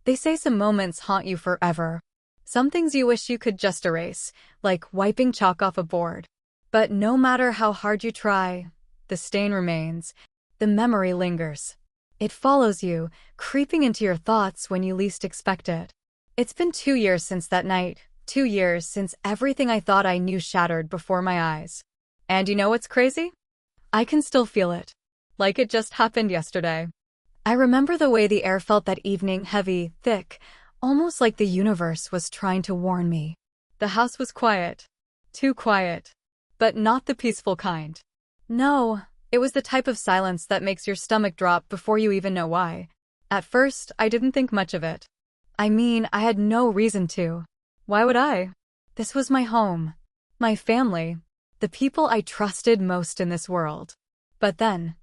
They say some moments haunt you forever. Some things you wish you could just erase, like wiping chalk off a board. But no matter how hard you try, the stain remains. The memory lingers. It follows you, creeping into your thoughts when you least expect it. It's been 2 years since that night, 2 years since everything I thought I knew shattered before my eyes. And you know what's crazy? I can still feel it. Like it just happened yesterday. I remember the way the air felt that evening, heavy, thick, almost like the universe was trying to warn me. The house was quiet. Too quiet. But not the peaceful kind. No, it was the type of silence that makes your stomach drop before you even know why. At first, I didn't think much of it. I mean, I had no reason to. Why would I? This was my home. My family. The people I trusted most in this world. But then,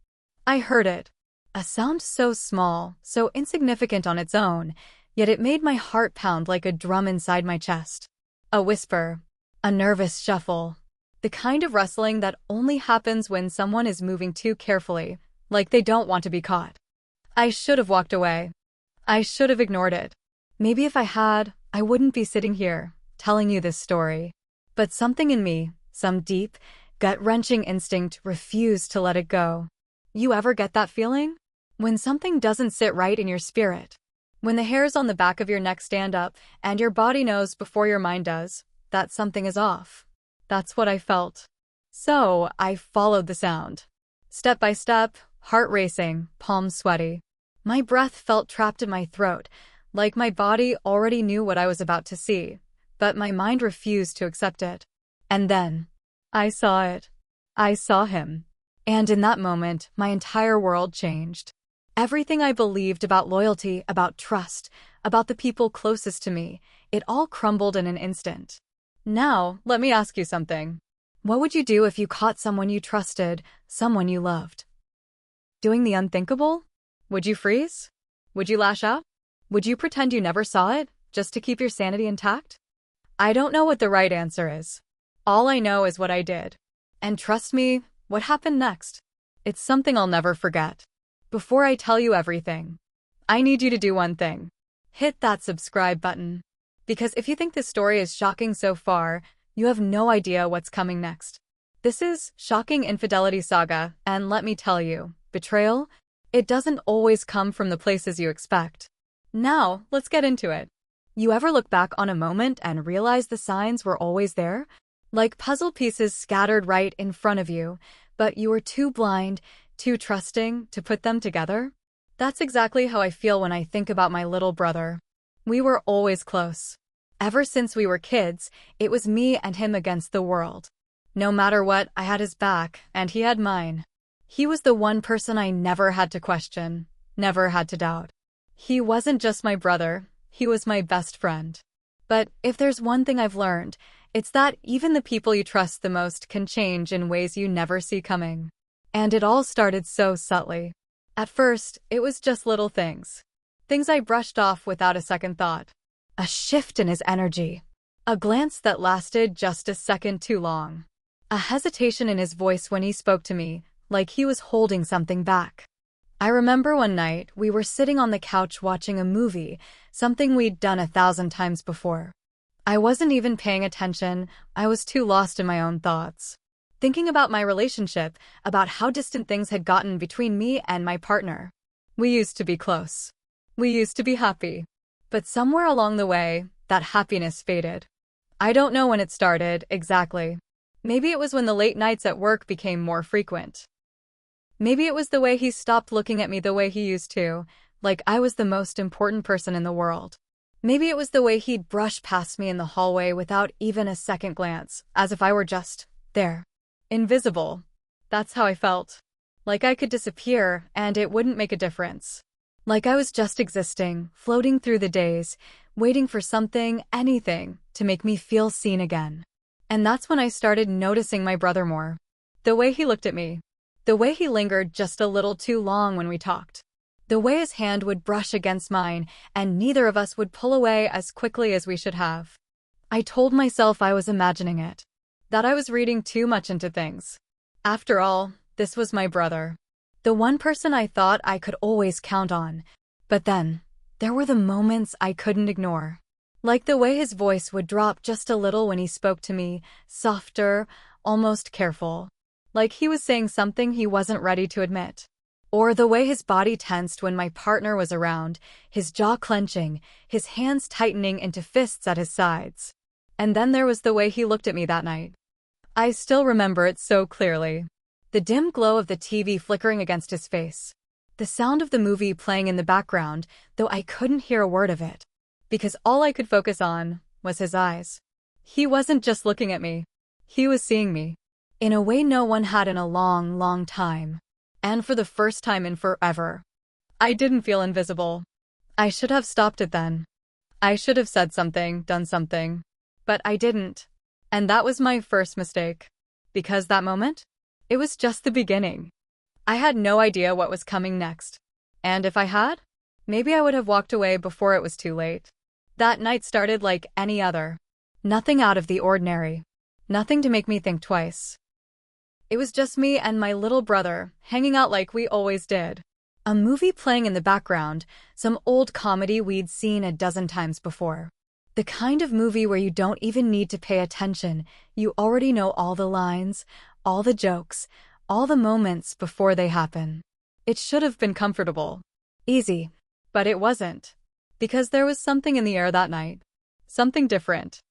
I heard it. A sound so small, so insignificant on its own, yet it made my heart pound like a drum inside my chest. A whisper. A nervous shuffle. The kind of rustling that only happens when someone is moving too carefully, like they don't want to be caught. I should have walked away. I should have ignored it. Maybe if I had, I wouldn't be sitting here, telling you this story. But something in me, some deep, gut-wrenching instinct refused to let it go. You ever get that feeling? When something doesn't sit right in your spirit. When the hairs on the back of your neck stand up, and your body knows before your mind does, that something is off. That's what I felt. So, I followed the sound. Step by step, heart racing, palms sweaty. My breath felt trapped in my throat, like my body already knew what I was about to see, but my mind refused to accept it. And then, I saw it. I saw him. And in that moment, my entire world changed. Everything I believed about loyalty, about trust, about the people closest to me, it all crumbled in an instant. Now, let me ask you something. What would you do if you caught someone you trusted, someone you loved, doing the unthinkable? Would you freeze? Would you lash out? Would you pretend you never saw it, just to keep your sanity intact? I don't know what the right answer is. All I know is what I did. And trust me, what happened next? It's something I'll never forget. Before I tell you everything, I need you to do one thing. Hit that subscribe button. Because if you think this story is shocking so far, you have no idea what's coming next. This is Shocking Infidelity Saga, and let me tell you, betrayal, it doesn't always come from the places you expect. Now, let's get into it. You ever look back on a moment and realize the signs were always there? Like puzzle pieces scattered right in front of you, but you were too blind, too trusting to put them together? That's exactly how I feel when I think about my little brother. We were always close. Ever since we were kids, it was me and him against the world. No matter what, I had his back, and he had mine. He was the one person I never had to question, never had to doubt. He wasn't just my brother, he was my best friend. But if there's one thing I've learned, it's that even the people you trust the most can change in ways you never see coming. And it all started so subtly. At first, it was just little things. Things I brushed off without a second thought. A shift in his energy. A glance that lasted just a second too long. A hesitation in his voice when he spoke to me, like he was holding something back. I remember one night, we were sitting on the couch watching a movie, something we'd done 1,000 times before. I wasn't even paying attention, I was too lost in my own thoughts. Thinking about my relationship, about how distant things had gotten between me and my partner. We used to be close. We used to be happy. But somewhere along the way, that happiness faded. I don't know when it started, exactly. Maybe it was when the late nights at work became more frequent. Maybe it was the way he stopped looking at me the way he used to, like I was the most important person in the world. Maybe it was the way he'd brush past me in the hallway without even a second glance, as if I were just there. Invisible. That's how I felt. Like I could disappear, and it wouldn't make a difference. Like I was just existing, floating through the days, waiting for something, anything, to make me feel seen again. And that's when I started noticing my brother more. The way he looked at me. The way he lingered just a little too long when we talked. The way his hand would brush against mine, and neither of us would pull away as quickly as we should have. I told myself I was imagining it. That I was reading too much into things. After all, this was my brother. The one person I thought I could always count on. But then, there were the moments I couldn't ignore. Like the way his voice would drop just a little when he spoke to me, softer, almost careful. Like he was saying something he wasn't ready to admit. Or the way his body tensed when my partner was around, his jaw clenching, his hands tightening into fists at his sides. And then there was the way he looked at me that night. I still remember it so clearly. The dim glow of the TV flickering against his face. The sound of the movie playing in the background, though I couldn't hear a word of it. Because all I could focus on was his eyes. He wasn't just looking at me. He was seeing me. In a way no one had in a long, long time. And for the first time in forever. I didn't feel invisible. I should have stopped it then. I should have said something, done something. But I didn't. And that was my first mistake. Because that moment? It was just the beginning. I had no idea what was coming next. And if I had, maybe I would have walked away before it was too late. That night started like any other. Nothing out of the ordinary. Nothing to make me think twice. It was just me and my little brother, hanging out like we always did. A movie playing in the background, some old comedy we'd seen a dozen times before. The kind of movie where you don't even need to pay attention, you already know all the lines, all the jokes, all the moments before they happen. It should have been comfortable. Easy. But it wasn't. Because there was something in the air that night. Something different.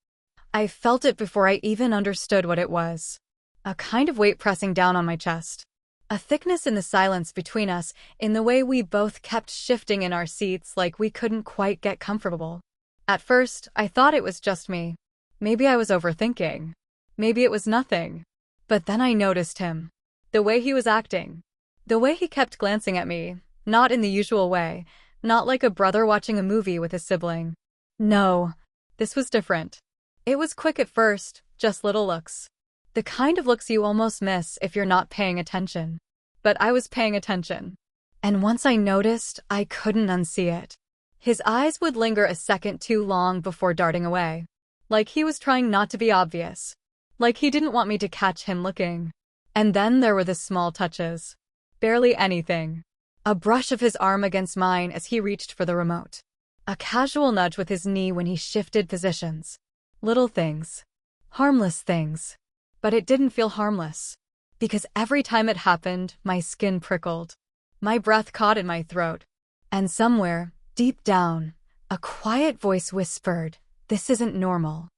I felt it before I even understood what it was. A kind of weight pressing down on my chest. A thickness in the silence between us, in the way we both kept shifting in our seats like we couldn't quite get comfortable. At first, I thought it was just me. Maybe I was overthinking. Maybe it was nothing. But then I noticed him. The way he was acting. The way he kept glancing at me, not in the usual way. Not like a brother watching a movie with his sibling. No, this was different. It was quick at first, just little looks. The kind of looks you almost miss if you're not paying attention. But I was paying attention. And once I noticed, I couldn't unsee it. His eyes would linger a second too long before darting away. Like he was trying not to be obvious. Like he didn't want me to catch him looking. And then there were the small touches. Barely anything. A brush of his arm against mine as he reached for the remote. A casual nudge with his knee when he shifted positions. Little things. Harmless things. But it didn't feel harmless. Because every time it happened, my skin prickled. My breath caught in my throat. And somewhere, deep down, a quiet voice whispered, "This isn't normal."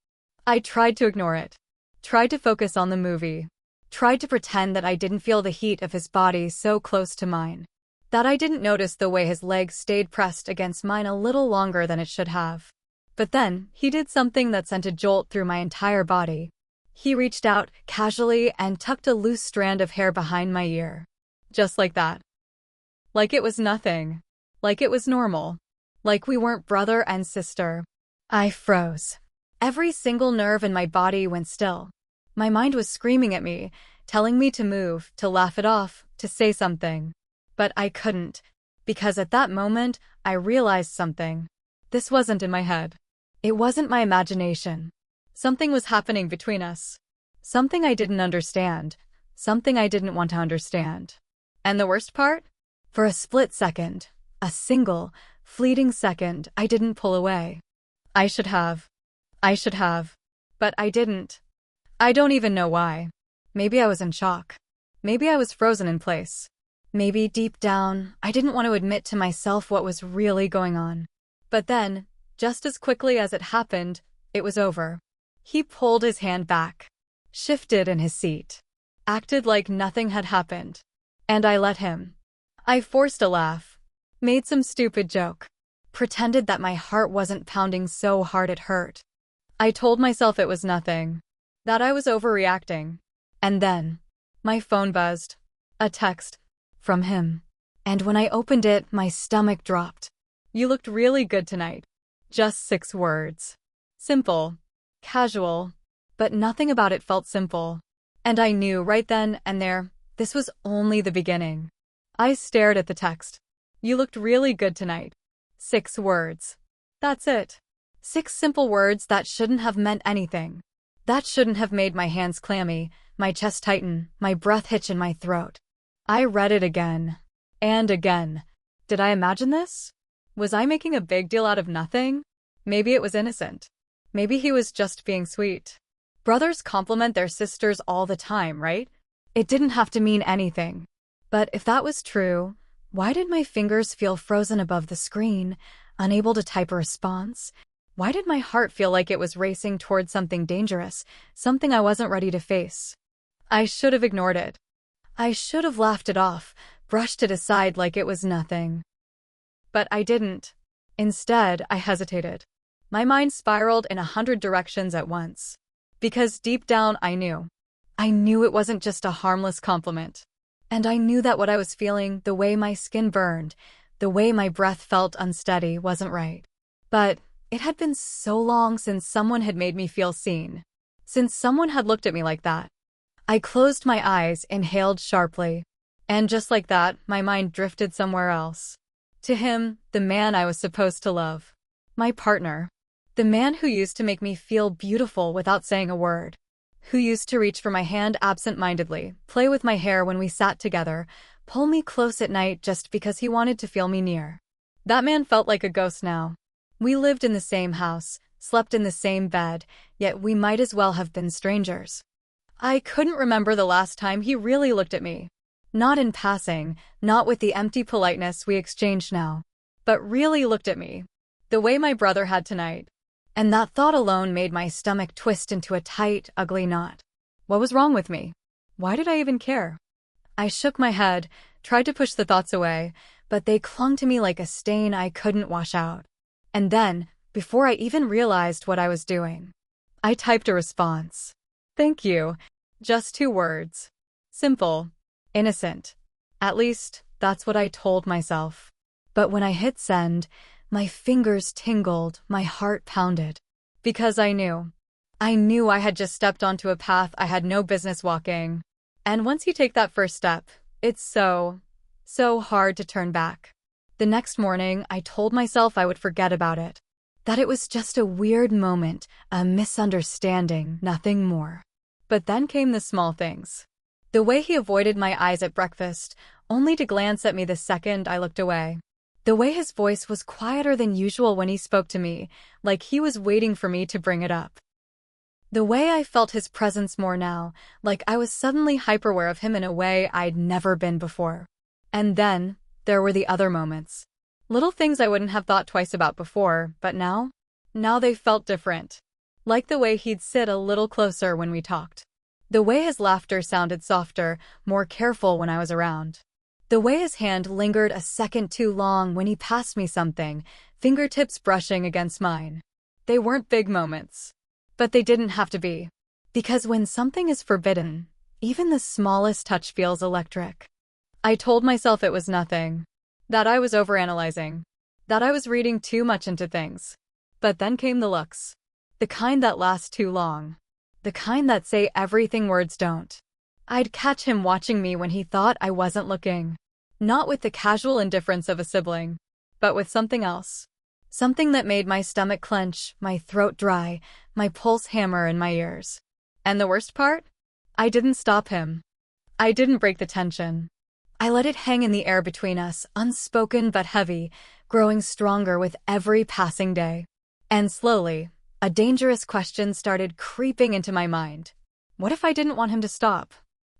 I tried to ignore it. Tried to focus on the movie. Tried to pretend that I didn't feel the heat of his body so close to mine. That I didn't notice the way his legs stayed pressed against mine a little longer than it should have. But then, he did something that sent a jolt through my entire body. He reached out, casually, and tucked a loose strand of hair behind my ear. Just like that. Like it was nothing. Like it was normal. Like we weren't brother and sister. I froze. Every single nerve in my body went still. My mind was screaming at me, telling me to move, to laugh it off, to say something. But I couldn't, because at that moment, I realized something. This wasn't in my head. It wasn't my imagination. Something was happening between us. Something I didn't understand. Something I didn't want to understand. And the worst part? For a split second, a single, fleeting second, I didn't pull away. I should have. But I didn't. I don't even know why. Maybe I was in shock. Maybe I was frozen in place. Maybe deep down, I didn't want to admit to myself what was really going on. But then, just as quickly as it happened, it was over. He pulled his hand back, shifted in his seat, acted like nothing had happened. And I let him. I forced a laugh, made some stupid joke, pretended that my heart wasn't pounding so hard it hurt. I told myself it was nothing, that I was overreacting. And then, my phone buzzed. A text. From him. And when I opened it, my stomach dropped. "You looked really good tonight." Just 6 words. Simple. Casual. But nothing about it felt simple. And I knew right then and there, this was only the beginning. I stared at the text. "You looked really good tonight." 6 words. That's it. 6 simple words that shouldn't have meant anything. That shouldn't have made my hands clammy, my chest tighten, my breath hitch in my throat. I read it again. And again. Did I imagine this? Was I making a big deal out of nothing? Maybe it was innocent. Maybe he was just being sweet. Brothers compliment their sisters all the time, right? It didn't have to mean anything. But if that was true, why did my fingers feel frozen above the screen, unable to type a response? Why did my heart feel like it was racing towards something dangerous, something I wasn't ready to face? I should have ignored it. I should have laughed it off, brushed it aside like it was nothing. But I didn't. Instead, I hesitated. My mind spiraled in 100 directions at once. Because deep down, I knew. I knew it wasn't just a harmless compliment. And I knew that what I was feeling, the way my skin burned, the way my breath felt unsteady, wasn't right. But it had been so long since someone had made me feel seen. Since someone had looked at me like that. I closed my eyes, inhaled sharply. And just like that, my mind drifted somewhere else. To him, the man I was supposed to love. My partner. The man who used to make me feel beautiful without saying a word. Who used to reach for my hand absent-mindedly, play with my hair when we sat together, pull me close at night just because he wanted to feel me near. That man felt like a ghost now. We lived in the same house, slept in the same bed, yet we might as well have been strangers. I couldn't remember the last time he really looked at me. Not in passing, not with the empty politeness we exchanged now, but really looked at me. The way my brother had tonight. And that thought alone made my stomach twist into a tight, ugly knot. What was wrong with me? Why did I even care? I shook my head, tried to push the thoughts away, but they clung to me like a stain I couldn't wash out. And then, before I even realized what I was doing, I typed a response. Thank you. Just 2 words. Simple. Innocent. At least, that's what I told myself. But when I hit send, my fingers tingled, my heart pounded. Because I knew. I knew I had just stepped onto a path I had no business walking. And once you take that first step, it's so hard to turn back. The next morning, I told myself I would forget about it. That it was just a weird moment, a misunderstanding, nothing more. But then came the small things. The way he avoided my eyes at breakfast, only to glance at me the second I looked away. The way his voice was quieter than usual when he spoke to me, like he was waiting for me to bring it up. The way I felt his presence more now, like I was suddenly hyper-aware of him in a way I'd never been before. And then, there were the other moments. Little things I wouldn't have thought twice about before, but now they felt different. Like the way he'd sit a little closer when we talked. The way his laughter sounded softer, more careful when I was around. The way his hand lingered a second too long when he passed me something, fingertips brushing against mine. They weren't big moments. But they didn't have to be. Because when something is forbidden, even the smallest touch feels electric. I told myself it was nothing. That I was overanalyzing. That I was reading too much into things. But then came the looks. The kind that last too long. The kind that say everything words don't. I'd catch him watching me when he thought I wasn't looking. Not with the casual indifference of a sibling, but with something else. Something that made my stomach clench, my throat dry, my pulse hammer in my ears. And the worst part? I didn't stop him. I didn't break the tension. I let it hang in the air between us, unspoken but heavy, growing stronger with every passing day. And slowly, a dangerous question started creeping into my mind. What if I didn't want him to stop?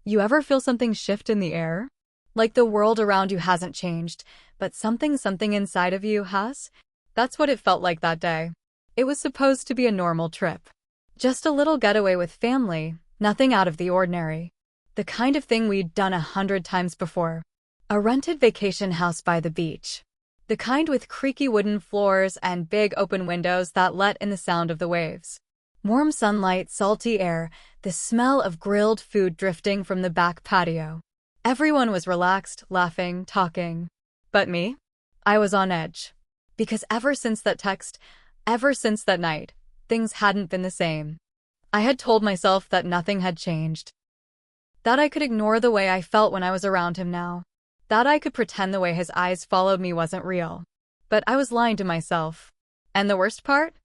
You ever feel something shift in the air? Like the world around you hasn't changed, but something inside of you has? That's what it felt like that day. It was supposed to be a normal trip. Just a little getaway with family, nothing out of the ordinary. The kind of thing we'd done 100 times before. A rented vacation house by the beach. The kind with creaky wooden floors and big open windows that let in the sound of the waves. Warm sunlight, salty air, the smell of grilled food drifting from the back patio. Everyone was relaxed, laughing, talking. But me? I was on edge. Because ever since that text, ever since that night, things hadn't been the same. I had told myself that nothing had changed. That I could ignore the way I felt when I was around him now. That I could pretend the way his eyes followed me wasn't real. But I was lying to myself. And the worst part?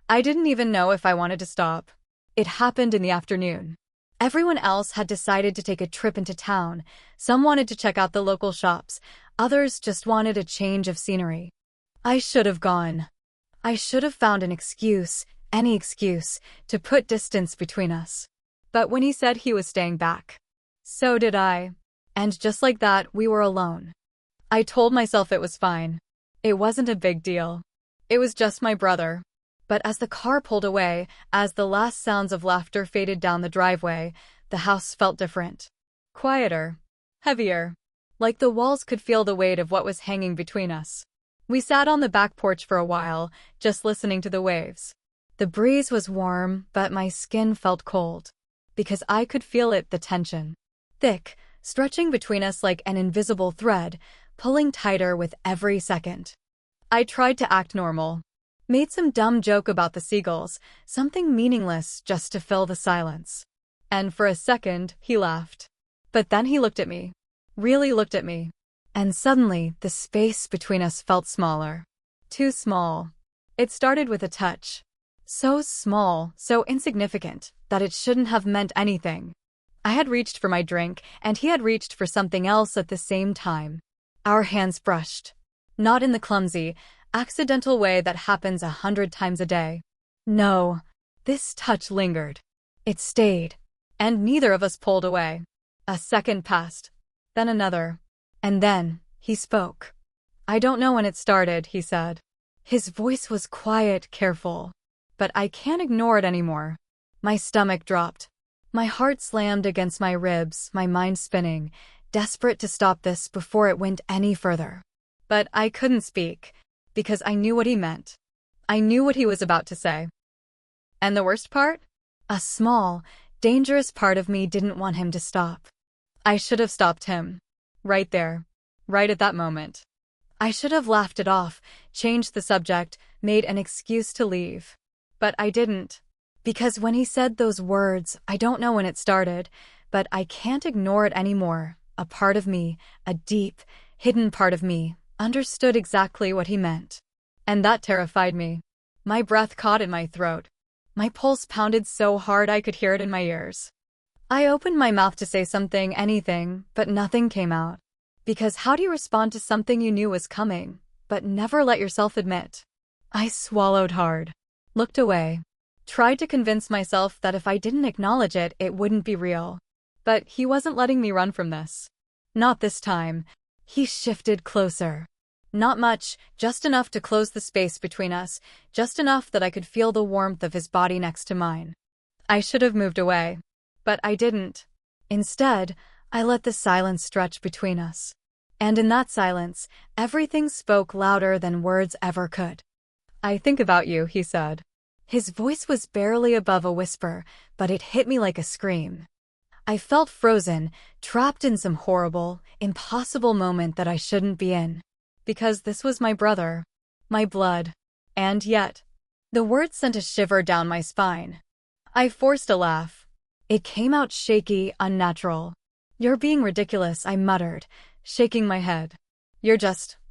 I didn't even know if I wanted to stop. It happened in the afternoon. Everyone else had decided to take a trip into town. Some wanted to check out the local shops. Others just wanted a change of scenery. I should have gone. I should have found an excuse, any excuse, to put distance between us. But when he said he was staying back, so did I. And just like that, we were alone. I told myself it was fine. It wasn't a big deal. It was just my brother. But as the car pulled away, as the last sounds of laughter faded down the driveway, the house felt different. Quieter. Heavier. Like the walls could feel the weight of what was hanging between us. We sat on the back porch for a while, just listening to the waves. The breeze was warm, but my skin felt cold. Because I could feel it, the tension. Thick, stretching between us like an invisible thread, pulling tighter with every second. I tried to act normal. Made some dumb joke about the seagulls, something meaningless just to fill the silence. And for a second, he laughed. But then he looked at me. Really looked at me. And suddenly, the space between us felt smaller. Too small. It started with a touch. So small, so insignificant, that it shouldn't have meant anything. I had reached for my drink, and he had reached for something else at the same time. Our hands brushed. Not in the clumsy, accidental way that happens 100 times a day. No, this touch lingered. It stayed. And neither of us pulled away. A second passed. Then another. And then, he spoke. I don't know when it started, he said. His voice was quiet, careful. But I can't ignore it anymore. My stomach dropped. My heart slammed against my ribs, my mind spinning, desperate to stop this before it went any further. But I couldn't speak, because I knew what he meant. I knew what he was about to say. And the worst part? A small, dangerous part of me didn't want him to stop. I should have stopped him. Right there. Right at that moment. I should have laughed it off, changed the subject, made an excuse to leave. But I didn't. Because when he said those words, I don't know when it started, but I can't ignore it anymore. A part of me, a deep, hidden part of me, understood exactly what he meant. And that terrified me. My breath caught in my throat. My pulse pounded so hard I could hear it in my ears. I opened my mouth to say something, anything, but nothing came out. Because how do you respond to something you knew was coming, but never let yourself admit? I swallowed hard. Looked away. Tried to convince myself that if I didn't acknowledge it, it wouldn't be real. But he wasn't letting me run from this. Not this time. He shifted closer. Not much, just enough to close the space between us, just enough that I could feel the warmth of his body next to mine. I should have moved away. But I didn't. Instead, I let the silence stretch between us. And in that silence, everything spoke louder than words ever could. I think about you, he said. His voice was barely above a whisper, but it hit me like a scream. I felt frozen, trapped in some horrible, impossible moment that I shouldn't be in. Because this was my brother. My blood. And yet, the words sent a shiver down my spine. I forced a laugh. It came out shaky, unnatural. You're being ridiculous, I muttered, shaking my head.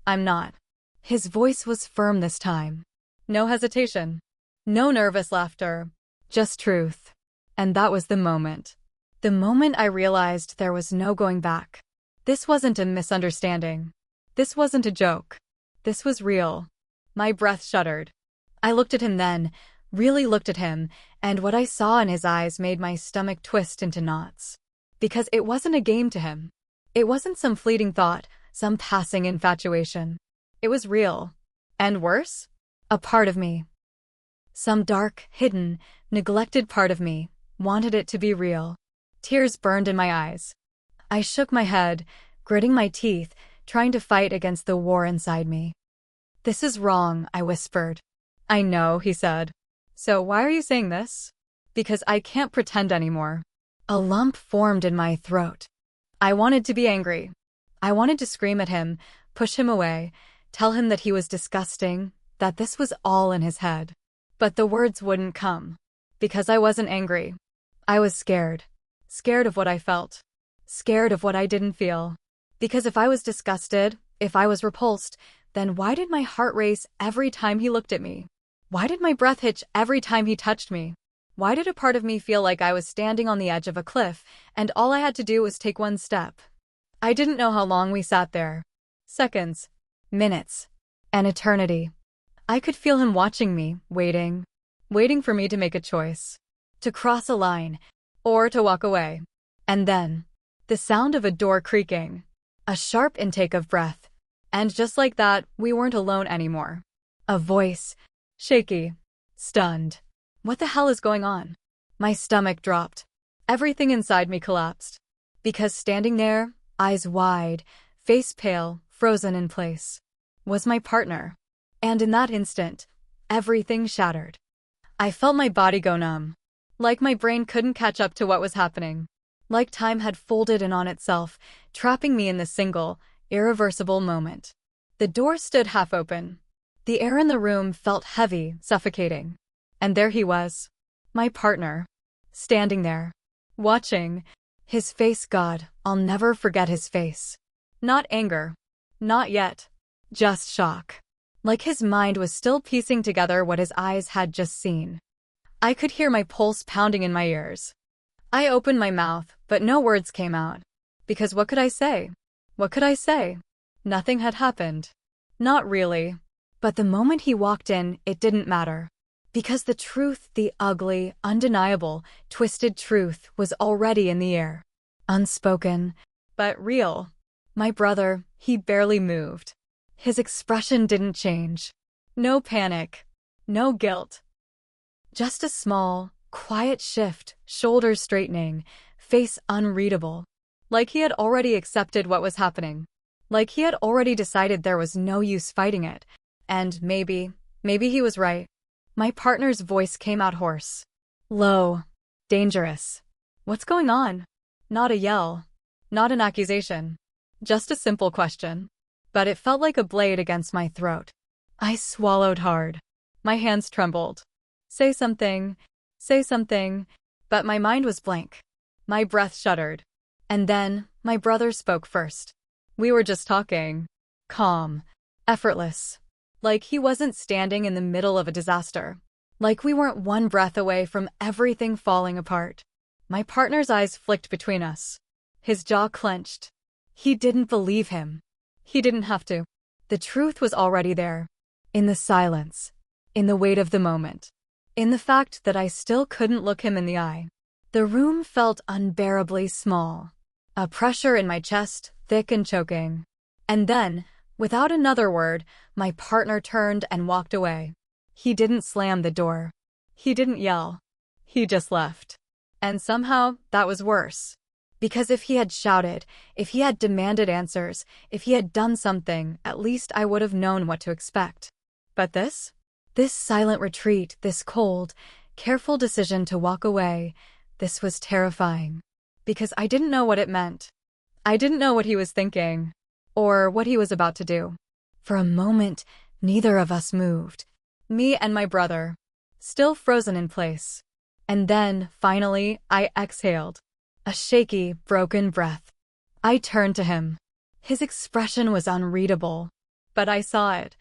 I'm not. His voice was firm this time. No hesitation. No nervous laughter. Just truth. And that was the moment. The moment I realized there was no going back. This wasn't a misunderstanding. This wasn't a joke. This was real. My breath shuddered. I looked at him then, really looked at him, and what I saw in his eyes made my stomach twist into knots. Because it wasn't a game to him. It wasn't some fleeting thought, some passing infatuation. It was real. And worse? A part of me. Some dark, hidden, neglected part of me wanted it to be real. Tears burned in my eyes. I shook my head, gritting my teeth, trying to fight against the war inside me. This is wrong, I whispered. I know, he said. So why are you saying this? Because I can't pretend anymore. A lump formed in my throat. I wanted to be angry. I wanted to scream at him, push him away, tell him that he was disgusting, that this was all in his head. But the words wouldn't come. Because I wasn't angry. I was scared. Scared of what I felt. Scared of what I didn't feel. Because if I was disgusted, if I was repulsed, then why did my heart race every time he looked at me? Why did my breath hitch every time he touched me? Why did a part of me feel like I was standing on the edge of a cliff, and all I had to do was take one step? I didn't know how long we sat there. Seconds. Minutes. An eternity. I could feel him watching me, waiting for me to make a choice. To cross a line, or to walk away. And then, the sound of a door creaking. A sharp intake of breath. And just like that, we weren't alone anymore. A voice. Shaky. Stunned. What the hell is going on? My stomach dropped. Everything inside me collapsed. Because standing there, eyes wide, face pale, frozen in place, was my partner. And in that instant, everything shattered. I felt my body go numb. Like my brain couldn't catch up to what was happening. Like time had folded in on itself, trapping me in this single, irreversible moment. The door stood half open. The air in the room felt heavy, suffocating. And there he was. My partner. Standing there. Watching. His face, God, I'll never forget his face. Not anger. Not yet. Just shock. Like his mind was still piecing together what his eyes had just seen. I could hear my pulse pounding in my ears. I opened my mouth, but no words came out. Because what could I say? What could I say? Nothing had happened. Not really. But the moment he walked in, it didn't matter. Because the truth, the ugly, undeniable, twisted truth, was already in the air. Unspoken, but real. My brother, he barely moved. His expression didn't change. No panic. No guilt. Just a small, quiet shift, shoulders straightening, face unreadable. Like he had already accepted what was happening. Like he had already decided there was no use fighting it. And maybe he was right. My partner's voice came out hoarse. Low. Dangerous. What's going on? Not a yell. Not an accusation. Just a simple question. But it felt like a blade against my throat. I swallowed hard. My hands trembled. Say something. But my mind was blank. My breath shuddered. And then, my brother spoke first. We were just talking. Calm. Effortless. Like he wasn't standing in the middle of a disaster. Like we weren't one breath away from everything falling apart. My partner's eyes flicked between us. His jaw clenched. He didn't believe him. He didn't have to. The truth was already there. In the silence. In the weight of the moment. In the fact that I still couldn't look him in the eye. The room felt unbearably small. A pressure in my chest, thick and choking. And then, without another word, my partner turned and walked away. He didn't slam the door. He didn't yell. He just left. And somehow, that was worse. Because if he had shouted, if he had demanded answers, if he had done something, at least I would have known what to expect. But this silent retreat, this cold, careful decision to walk away, this was terrifying. Because I didn't know what it meant. I didn't know what he was thinking. Or what he was about to do. For a moment, neither of us moved. Me and my brother. Still frozen in place. And then, finally, I exhaled. A shaky, broken breath. I turned to him. His expression was unreadable. But I saw it.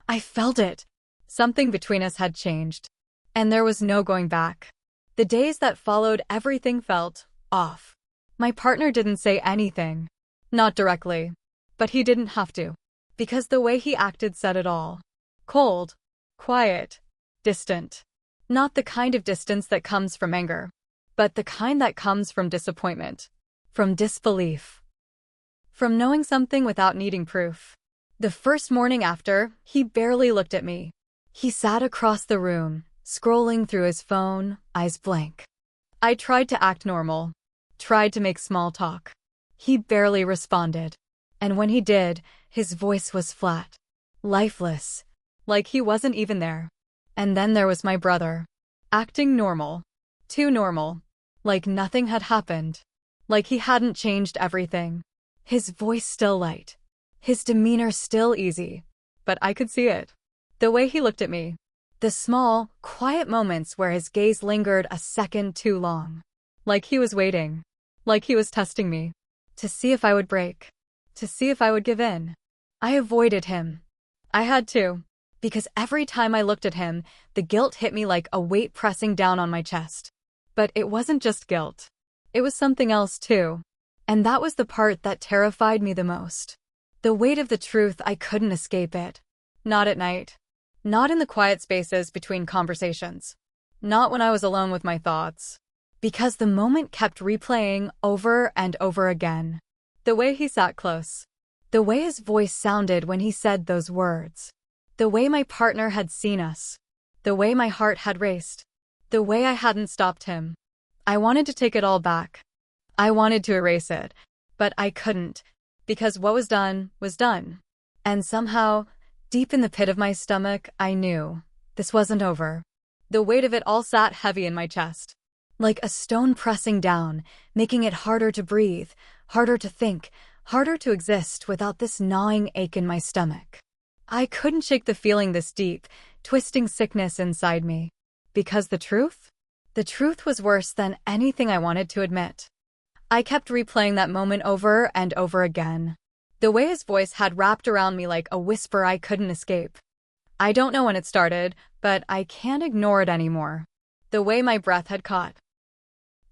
I felt it. Something between us had changed. And there was no going back. The days that followed, everything felt off. My partner didn't say anything. Not directly. But he didn't have to. Because the way he acted said it all. Cold. Quiet. Distant. Not the kind of distance that comes from anger. But the kind that comes from disappointment. From disbelief. From knowing something without needing proof. The first morning after, he barely looked at me. He sat across the room, scrolling through his phone, eyes blank. I tried to act normal. Tried to make small talk. He barely responded. And when he did, his voice was flat. Lifeless. Like he wasn't even there. And then there was my brother. Acting normal. Too normal. Like nothing had happened. Like he hadn't changed everything. His voice still light. His demeanor still easy. But I could see it. The way he looked at me. The small, quiet moments where his gaze lingered a second too long. Like he was waiting. Like he was testing me. To see if I would break. To see if I would give in. I avoided him. I had to. Because every time I looked at him, the guilt hit me like a weight pressing down on my chest. But it wasn't just guilt. It was something else too. And that was the part that terrified me the most. The weight of the truth, I couldn't escape it. Not at night. Not in the quiet spaces between conversations. Not when I was alone with my thoughts. Because the moment kept replaying over and over again. The way he sat close. The way his voice sounded when he said those words. The way my partner had seen us. The way my heart had raced. The way I hadn't stopped him. I wanted to take it all back. I wanted to erase it. But I couldn't. Because what was done was done. And somehow, deep in the pit of my stomach, I knew this wasn't over. The weight of it all sat heavy in my chest. Like a stone pressing down, making it harder to breathe, harder to think, harder to exist without this gnawing ache in my stomach. I couldn't shake the feeling this deep, twisting sickness inside me. Because the truth? The truth was worse than anything I wanted to admit. I kept replaying that moment over and over again. The way his voice had wrapped around me like a whisper I couldn't escape. I don't know when it started, but I can't ignore it anymore. The way my breath had caught.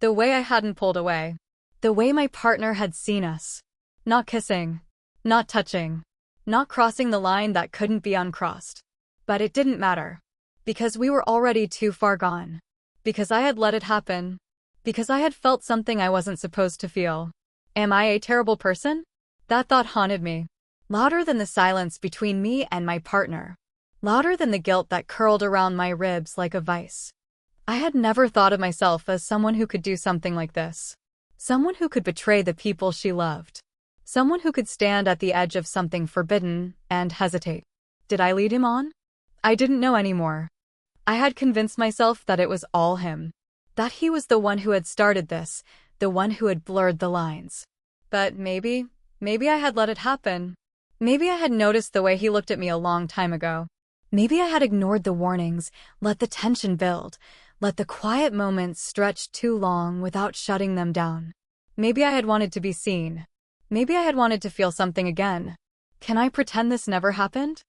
The way I hadn't pulled away. The way my partner had seen us. Not kissing. Not touching. Not crossing the line that couldn't be uncrossed. But it didn't matter. Because we were already too far gone. Because I had let it happen. Because I had felt something I wasn't supposed to feel. Am I a terrible person? That thought haunted me. Louder than the silence between me and my partner. Louder than the guilt that curled around my ribs like a vice. I had never thought of myself as someone who could do something like this. Someone who could betray the people she loved. Someone who could stand at the edge of something forbidden and hesitate. Did I lead him on? I didn't know anymore. I had convinced myself that it was all him. That he was the one who had started this, the one who had blurred the lines. But maybe I had let it happen. Maybe I had noticed the way he looked at me a long time ago. Maybe I had ignored the warnings, let the tension build, let the quiet moments stretch too long without shutting them down. Maybe I had wanted to be seen. Maybe I had wanted to feel something again. Can I pretend this never happened?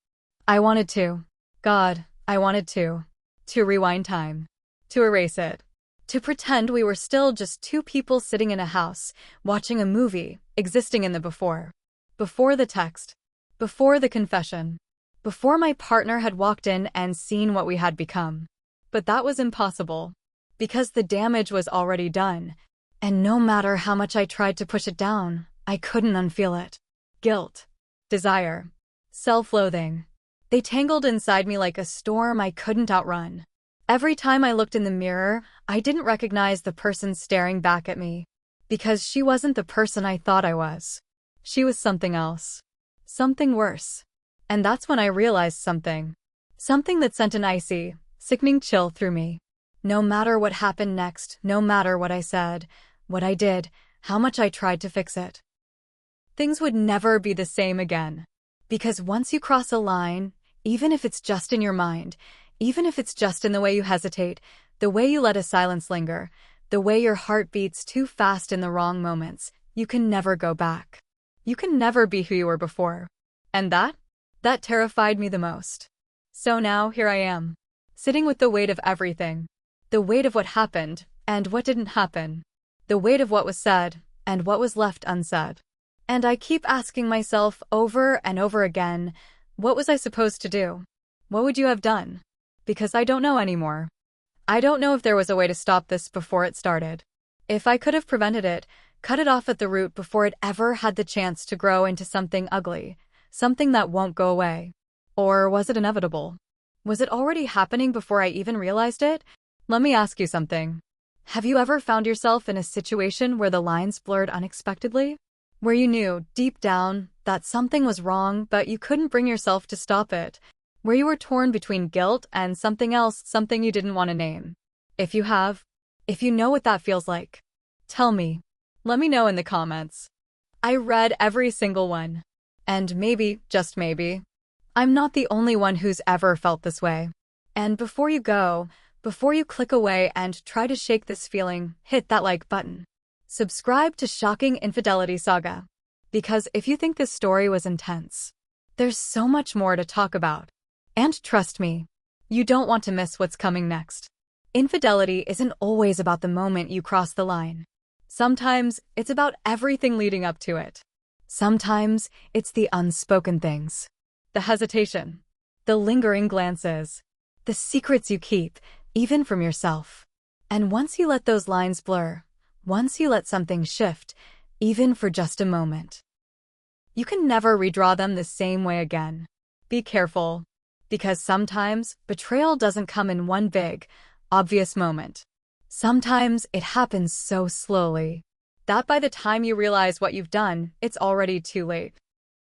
I wanted to. God, I wanted to. To rewind time. To erase it. To pretend we were still just two people sitting in a house, watching a movie, existing in the before. Before the text. Before the confession. Before my partner had walked in and seen what we had become. But that was impossible. Because the damage was already done. And no matter how much I tried to push it down, I couldn't unfeel it. Guilt. Desire. Self-loathing. They tangled inside me like a storm I couldn't outrun. Every time I looked in the mirror, I didn't recognize the person staring back at me. Because she wasn't the person I thought I was. She was something else. Something worse. And that's when I realized something. Something that sent an icy, sickening chill through me. No matter what happened next, no matter what I said, what I did, how much I tried to fix it. Things would never be the same again. Because once you cross a line, even if it's just in your mind, even if it's just in the way you hesitate, the way you let a silence linger, the way your heart beats too fast in the wrong moments, you can never go back. You can never be who you were before. And that terrified me the most. So now, here I am. Sitting with the weight of everything. The weight of what happened, and what didn't happen. The weight of what was said, and what was left unsaid. And I keep asking myself over and over again, what was I supposed to do? What would you have done? Because I don't know anymore. I don't know if there was a way to stop this before it started. If I could have prevented it, cut it off at the root before it ever had the chance to grow into something ugly, something that won't go away. Or was it inevitable? Was it already happening before I even realized it? Let me ask you something. Have you ever found yourself in a situation where the lines blurred unexpectedly? Where you knew, deep down, that something was wrong, but you couldn't bring yourself to stop it? Where you were torn between guilt and something else, something you didn't want to name? If you have, if you know what that feels like, tell me. Let me know in the comments. I read every single one. And maybe, just maybe, I'm not the only one who's ever felt this way. And before you go, before you click away and try to shake this feeling, hit that like button. Subscribe to Shocking Infidelity Saga. Because if you think this story was intense, there's so much more to talk about. And trust me, you don't want to miss what's coming next. Infidelity isn't always about the moment you cross the line. Sometimes it's about everything leading up to it. Sometimes it's the unspoken things. The hesitation. the lingering glances, the secrets you keep, even from yourself. And once you let those lines blur, once you let something shift, even for just a moment, you can never redraw them the same way again. Be careful, because sometimes betrayal doesn't come in one big, obvious moment. Sometimes it happens so slowly that by the time you realize what you've done, it's already too late.